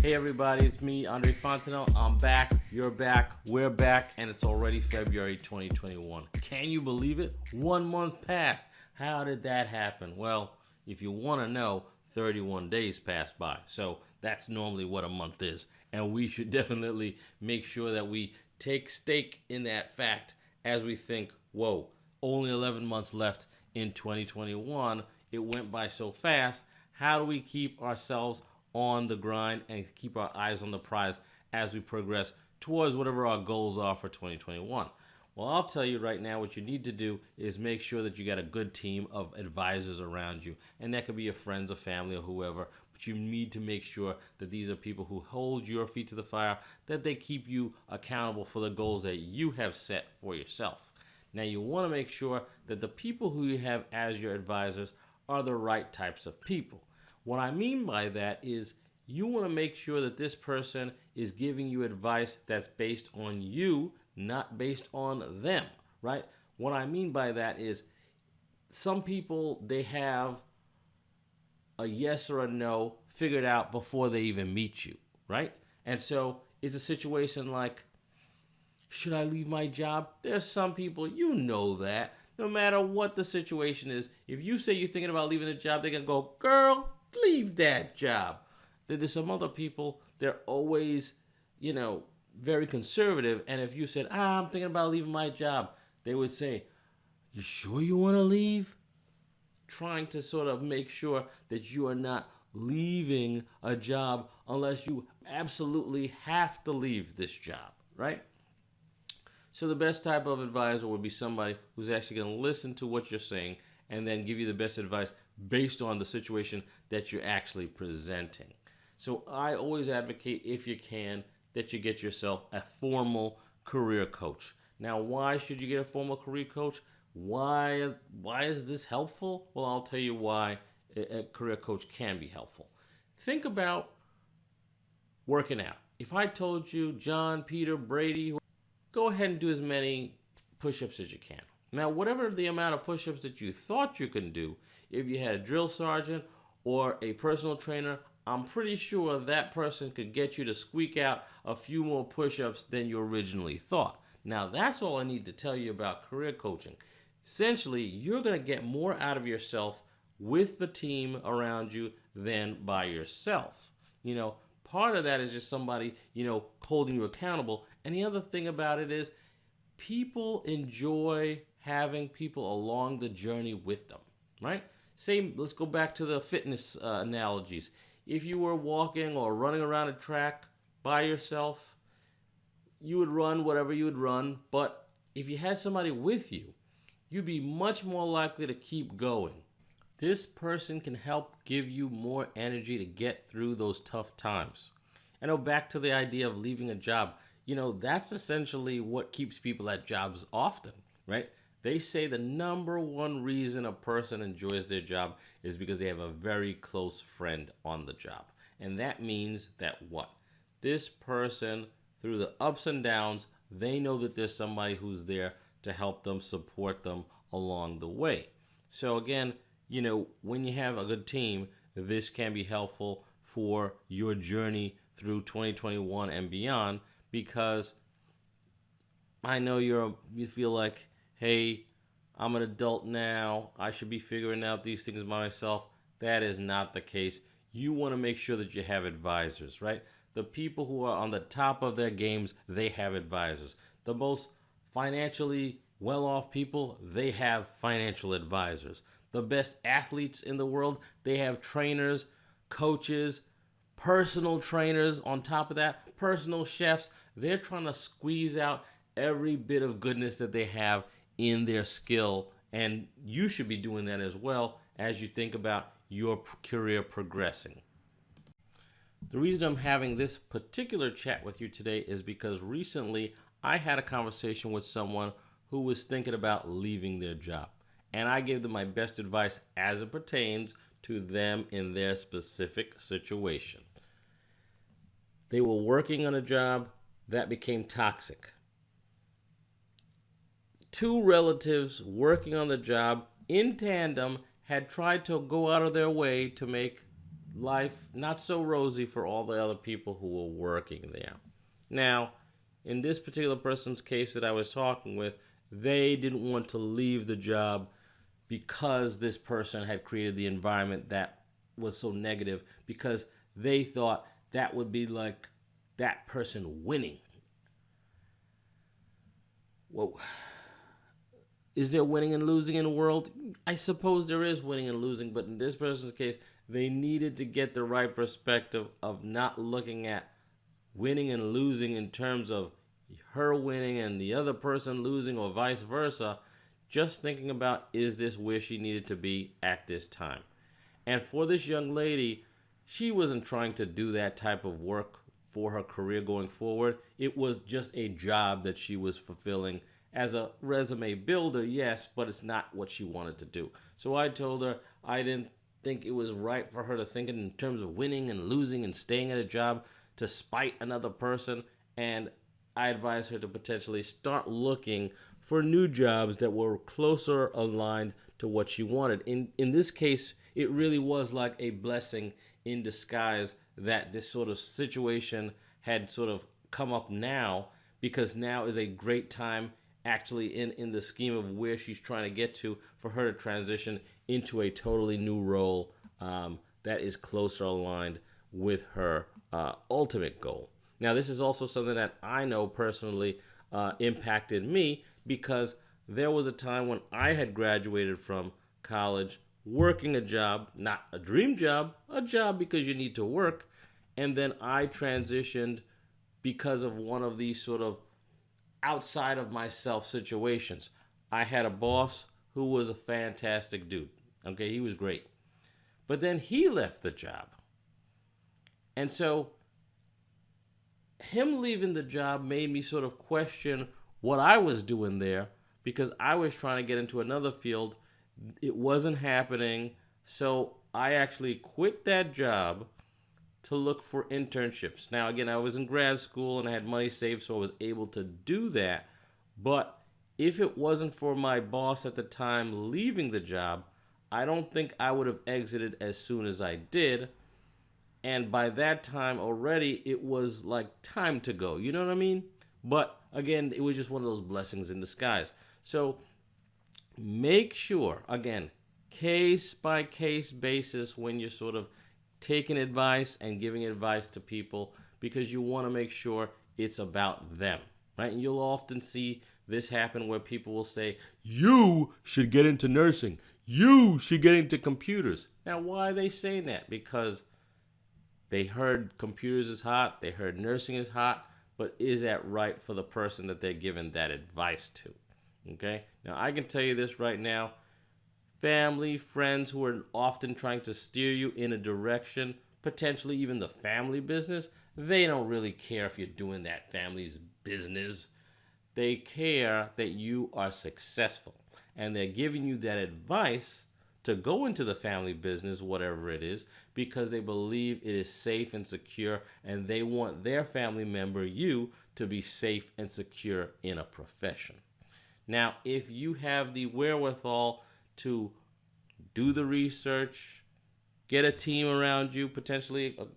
Hey everybody, it's me, Andre Fontenelle. I'm back, you're back, we're back, and it's already February 2021. Can you believe it? 1 month passed. How did that happen? Well, if you want to know, 31 days passed by. So that's normally what a month is. And we should definitely make sure that we take stake in that fact as we think, whoa, only 11 months left in 2021. It went by so fast. How do we keep ourselves on the grind and keep our eyes on the prize as we progress towards whatever our goals are for 2021? Well, I'll tell you right now, what you need to do is make sure that you got a good team of advisors around you. And that could be your friends or family or whoever. But you need to make sure that these are people who hold your feet to the fire, that they keep you accountable for the goals that you have set for yourself. Now, you want to make sure that the people who you have as your advisors are the right types of people. What I mean by that is you want to make sure that this person is giving you advice that's based on you, not based on them, right? What I mean by that is some people, they have a yes or a no figured out before they even meet you, right? And so it's a situation like, should I leave my job? There's some people, you know that. No matter what the situation is, if you say you're thinking about leaving a job, they're going to go, girl, leave that job. Then there's some other people, they're always, very conservative. And if you said, I'm thinking about leaving my job, they would say, you sure you want to leave? Trying to sort of make sure that you are not leaving a job unless you absolutely have to leave this job, right? So the best type of advisor would be somebody who's actually going to listen to what you're saying and then give you the best advice based on the situation that you're actually presenting. So I always advocate, if you can, that you get yourself a formal career coach. Now, why should you get a formal career coach? Why is this helpful? Well, I'll tell you why a career coach can be helpful. Think about working out. If I told you, John, Peter, Brady, go ahead and do as many push-ups as you can. Now, whatever the amount of push-ups that you thought you can do, if you had a drill sergeant or a personal trainer, I'm pretty sure that person could get you to squeak out a few more push-ups than you originally thought. Now, that's all I need to tell you about career coaching. Essentially, you're going to get more out of yourself with the team around you than by yourself. Part of that is just somebody, holding you accountable. And the other thing about it is people enjoy having people along the journey with them, right? Let's go back to the fitness analogies. If you were walking or running around a track by yourself, you would run whatever you would run. But if you had somebody with you, you'd be much more likely to keep going. This person can help give you more energy to get through those tough times. Back to the idea of leaving a job. That's essentially what keeps people at jobs often, right? They say the number one reason a person enjoys their job is because they have a very close friend on the job. And that means that what? This person, through the ups and downs, they know that there's somebody who's there to help them, support them along the way. So again, when you have a good team, this can be helpful for your journey through 2021 and beyond, because I know you feel like, hey, I'm an adult now, I should be figuring out these things by myself. That is not the case. You want to make sure that you have advisors, right? The people who are on the top of their games, they have advisors. The most financially well-off people, they have financial advisors. The best athletes in the world, they have trainers, coaches, personal trainers. On top of that, personal chefs. They're trying to squeeze out every bit of goodness that they have in their skill. And you should be doing that as well as you think about your career progressing. The reason I'm having this particular chat with you today is because recently I had a conversation with someone who was thinking about leaving their job. And I gave them my best advice as it pertains to them in their specific situation. They were working on a job that became toxic. Two relatives working on the job in tandem had tried to go out of their way to make life not so rosy for all the other people who were working there. Now, in this particular person's case that I was talking with, they didn't want to leave the job because this person had created the environment that was so negative, because they thought that would be like that person winning. Whoa. Is there winning and losing in the world? I suppose there is winning and losing, but in this person's case, they needed to get the right perspective of not looking at winning and losing in terms of her winning and the other person losing or vice versa. Just thinking about, is this where she needed to be at this time? And for this young lady, she wasn't trying to do that type of work for her career going forward. It was just a job that she was fulfilling as a resume builder, yes, but it's not what she wanted to do. So I told her I didn't think it was right for her to think in terms of winning and losing and staying at a job to spite another person. And I advised her to potentially start looking for new jobs that were closer aligned to what she wanted. In this case, it really was like a blessing in disguise that this sort of situation had sort of come up now, because now is a great time actually in the scheme of where she's trying to get to, for her to transition into a totally new role that is closer aligned with her ultimate goal. Now, this is also something that I know personally impacted me, because there was a time when I had graduated from college working a job, not a dream job, a job because you need to work. And then I transitioned because of one of these sort of outside of myself situations. I had a boss who was a fantastic dude. Okay, he was great. But then he left the job. And so him leaving the job made me sort of question what I was doing there, because I was trying to get into another field. It wasn't happening. So I actually quit that job to look for internships. Now, again, I was in grad school and I had money saved, so I was able to do that. But if it wasn't for my boss at the time leaving the job, I don't think I would have exited as soon as I did. And by that time already, it was like time to go. You know what I mean? But again, it was just one of those blessings in disguise. So make sure, again, case by case basis when you're sort of taking advice and giving advice to people, because you want to make sure it's about them, right? And you'll often see this happen where people will say, you should get into nursing. You should get into computers. Now, why are they saying that? Because they heard computers is hot, they heard nursing is hot, but is that right for the person that they're giving that advice to? Okay? Now, I can tell you this right now. Family, friends who are often trying to steer you in a direction, potentially even the family business, they don't really care if you're doing that family's business. They care that you are successful. And they're giving you that advice to go into the family business, whatever it is, because they believe it is safe and secure, and they want their family member, you, to be safe and secure in a profession. Now, if you have the wherewithal to do the research, get a team around you, potentially a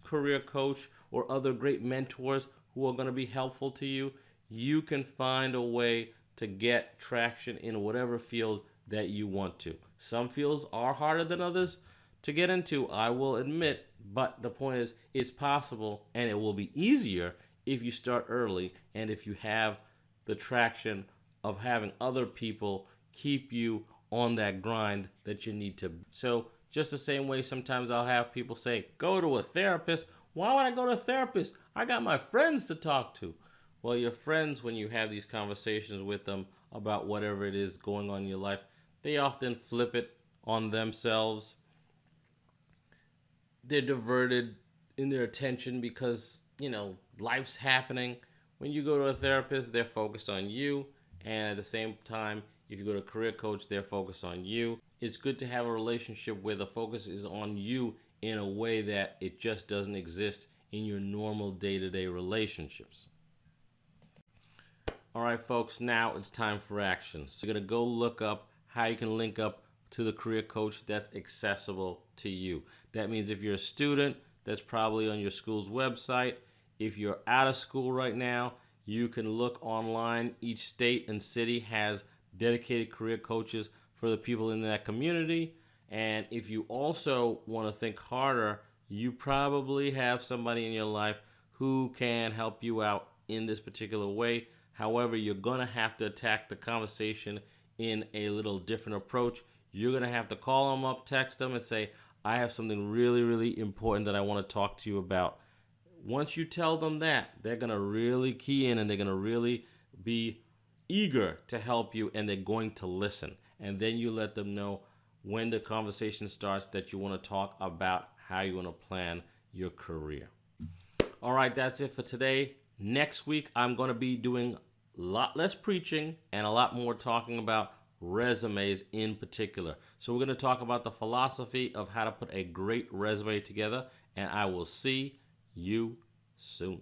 career coach or other great mentors who are going to be helpful to you, you can find a way to get traction in whatever field that you want to. Some fields are harder than others to get into, I will admit, but the point is it's possible, and it will be easier if you start early and if you have the traction of having other people keep you on that grind that you need to. So just the same way sometimes I'll have people say, go to a therapist. Why would I go to a therapist? I got my friends to talk to. Well, your friends, when you have these conversations with them about whatever it is going on in your life, they often flip it on themselves. They're diverted in their attention because, life's happening. When you go to a therapist, they're focused on you. And at the same time, if you go to a career coach, they're focused on you. It's good to have a relationship where the focus is on you in a way that it just doesn't exist in your normal day-to-day relationships. All right, folks, now it's time for action. So you're going to go look up how you can link up to the career coach that's accessible to you. That means if you're a student, that's probably on your school's website. If you're out of school right now, you can look online. Each state and city has dedicated career coaches for the people in that community. And if you also want to think harder, you probably have somebody in your life who can help you out in this particular way. However, you're going to have to attack the conversation in a little different approach. You're going to have to call them up, text them, and say, I have something really, really important that I want to talk to you about. Once you tell them that, they're going to really key in and they're going to really be eager to help you, and they're going to listen. And then you let them know when the conversation starts that you want to talk about how you want to plan your career. All right, that's it for today. Next week, I'm going to be doing a lot less preaching and a lot more talking about resumes in particular. So we're going to talk about the philosophy of how to put a great resume together, and I will see you soon.